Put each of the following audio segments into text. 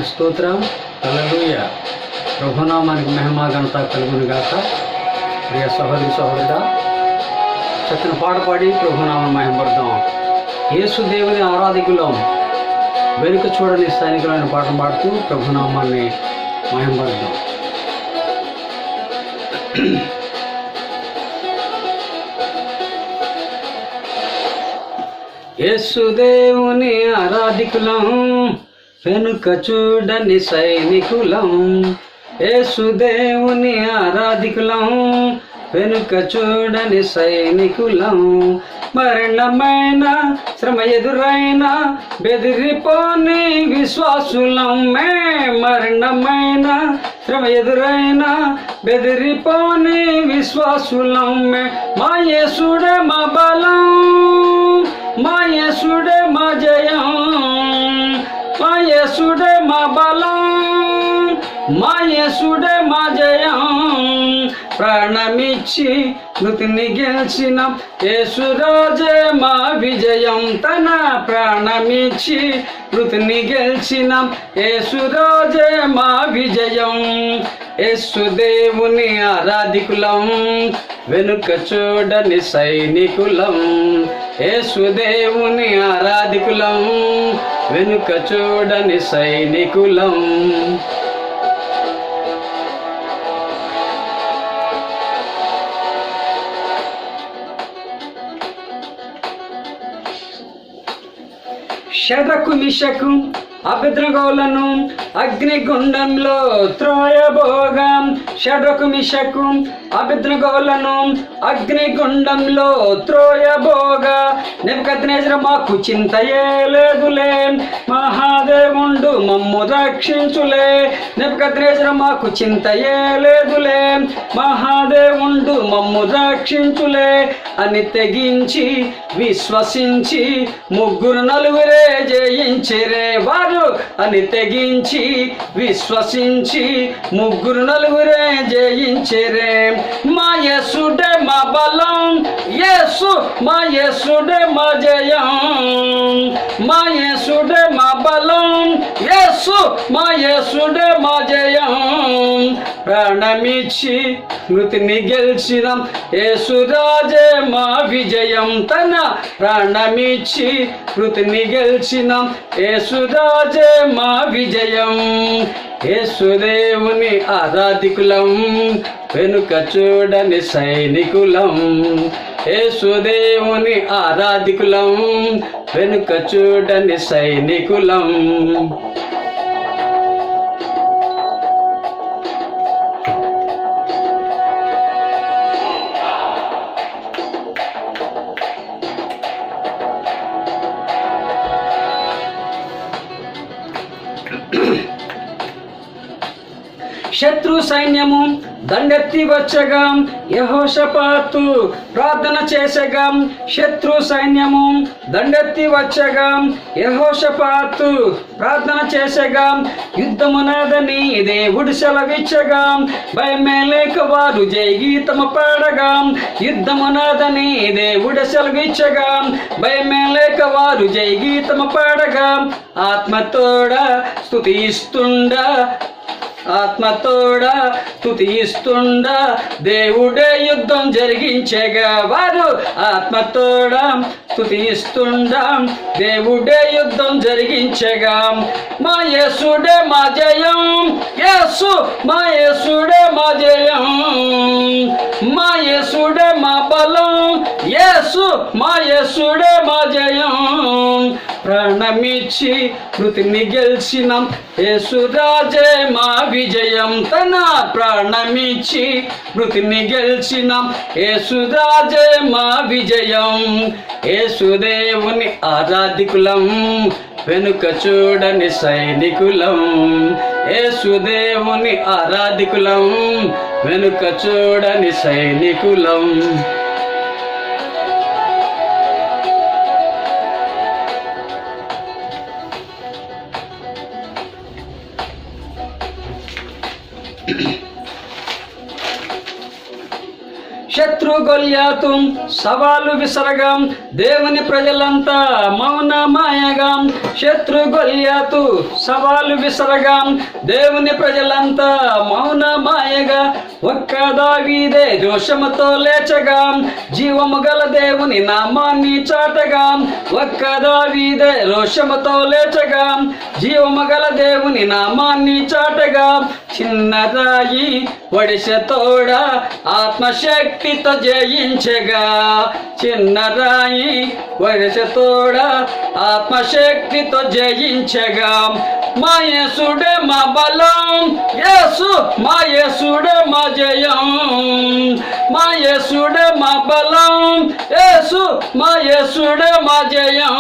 దేవుని స్తోత్రం. హల్లెలూయా. ప్రభునామానికి మహిమ ఘనత కలుగును గాక. ప్రియ సహోదరి సహోదరుడా, చక్కని పాట పాడి ప్రభునామం మహిమపడదాం. యేసు దేవుని ఆరాధికులం, వెనుక చూడని సైనికులైన పాటలు పాడుతూ ప్రభునామాన్ని మహిమపడదాం. యేసు దేవుని ఆరాధికులం, వెనుక చూడని సైనికులం. యేసు దేవుని ఆరాధికులం, వెనుక చూడని సైనికులం. మరణమైన శ్రమ ఎదురైనా బెదిరిపోని విశ్వాసులం. మరణమైన శ్రమ ఎదురైనా బెదిరిపోని విశ్వాసులం. మా యేసుడే మా బలం, మా యేసుడే మా జయం. మా యేసుడే మా బలం, మా యేసుడే మా జయం. ప్రాణమిచ్చి మృతిని గెలిచిన యేసురాజే మా విజయం. తన ప్రాణమిచ్చి మృతిని గెలిచిన యేసురాజే మా విజయం. యేసు దేవుని ఆరాధికులం, వెనుక చూడని సైనికులం. యేసు దేవుని ఆరాధికులం, వెనుక చూడని సైనికులం. షడ్రకు మిషకు అబేద్నెగోలను అగ్నిగుండంలో త్రోయబోగా. షడ్రకు మిషకు అబేద్నెగోలను అగ్నిగుండంలో త్రోయబోగా. నెబుకద్నెజరు మాకు చింతయే లేదులే, మహాదేవుండు మమ్ము రక్షించులే. నెబుకద్నెజరు మాకు చింతయే లేదులే, మహాదేవుండు మమ్ము రక్షించులే అని తెగించి విశ్వసించి ముగ్గురు నలుగురే జయించిరే వారు. అని తెగించి విశ్వసించి ముగ్గురు నలుగురే జయించిరే. మా యేసుడే మా బలం, యేసు మా యేసుడే మా జయం. మా యేసుడే మా బలం, యేసు మా యేసుడే మా జయం. ప్రాణమిచ్చి మృతిని గెలిచిన యేసురాజే మా విజయం. తన ప్రాణమిచ్చి మృతిని గెలిచిన యేసురాజే మా విజయం. యేసుదేవుని ఆరాధికులం, వెనుక చూడని సైనికులం. యేసుదేవుని ఆరాధికులం, వెనుక చూడని సైనికులం. శత్రు సైన్యము దండెత్తి వచ్చగా యెహోషాపాతు ప్రార్థన చేసగా. శత్రు సైన్యము దండెత్తి వచ్చగా యెహోషాపాతు ప్రార్థన చేసగా. యుద్ధమునదని దేవుడు సెలవిచ్చగా, భయమే లేక వారు జయగీతము పాడగా. యుద్ధమునదని దేవుడు సెలవిచ్చగా, భయమే లేక వారు జయగీతము పాడగా. ఆత్మతోడా స్తుతిస్తుండా, ఆత్మతోడా స్తుతిస్తుండా దేవుడే యుద్ధం జరిగించగా. వారు ఆత్మతోడా స్తుతిస్తుండా దేవుడే యుద్ధం జరిగించగా. మా యేసుడే మా జయం, యేసు మా యేసుడే మా జయం. మా యేసుడే మా బలం, యేసు మా యేసుడే మా జయం. ప్రాణమిచ్చి మృతిని గెలిచిన యేసురాజే మా విజయం. తన ప్రాణమిచ్చి మృతిని గెలిచిన యేసురాజే మా విజయం. యేసుదేవుని ఆరాధికులం, వెనుక చూడని సైనికులం. యేసుదేవుని ఆరాధికులం, వెనుక చూడని సైనికులం. శత్రు గొల్యాతు సవాలు విసరగా దేవుని ప్రజలంతా మౌన మాయగా. శత్రు గొల్యాతు సవాలు విసరగా దేవుని ప్రజలంతా మౌన మాయగా. ఒక్క దావీదే రోషముతో లేచగా జీవము గల దేవుని నామాన్ని చాటగా. ఒక్క దావీదే రోషముతో లేచగా జీవము గల దేవుని నామాన్ని చాటగా. చిన్న రాయి వడిసెతోడ ఆత్మశక్తితో జయించగా. చిన్న రాయి వడిసెతోడ ఆత్మశక్తితో జయించగా. మా యేసుడే మా బలం, యేసు మా యేసుడే మా జయం. మా యేసుడే మా బలం, యేసు మా యేసుడే మా జయం.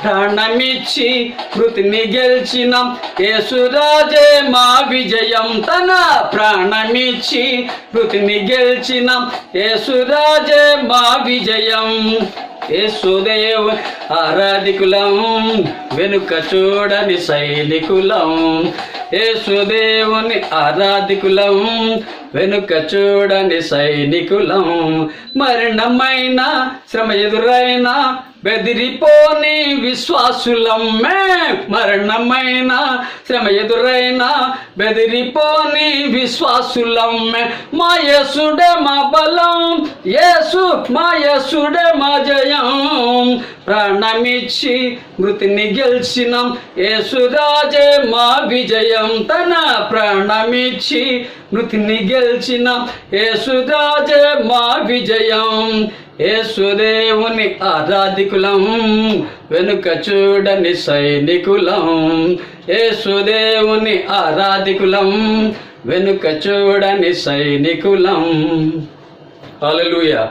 ప్రాణమిచ్చి మృతిని గెలిచిన యేసురాజే మా విజయం. తన ప్రాణమిచ్చి మృతిని గెలిచిన యేసురాజే మా విజయం. యేసుదేవ్ ఆరాధికులం, వెనుక చూడని సైనికులం. యేసుదేవుని ఆరాధికులం, వెనుక చూడని సైనికులం. మరణమైన శ్రమ ఎదురైన బెదిరిపోని విశ్వాసులం. మరణమైన శ్రమ ఎదురైన బెదిరిపోని విశ్వాసులం. మా యేసుడే మా బలం, యేసు మా యేసుడే మా జయం. ప్రాణమిచ్చి మృతిని గెలిచిన యేసురాజే మా విజయం. తన ప్రాణమిచ్చి మృతిని గెలిచిన యేసురాజే మా విజయం. యేసుదేవుని ఆరాధికులం, వెనుక చూడని సైనికులం. యేసుదేవుని ఆరాధికులం, వెనుక చూడని సైనికులం. హల్లెలూయా.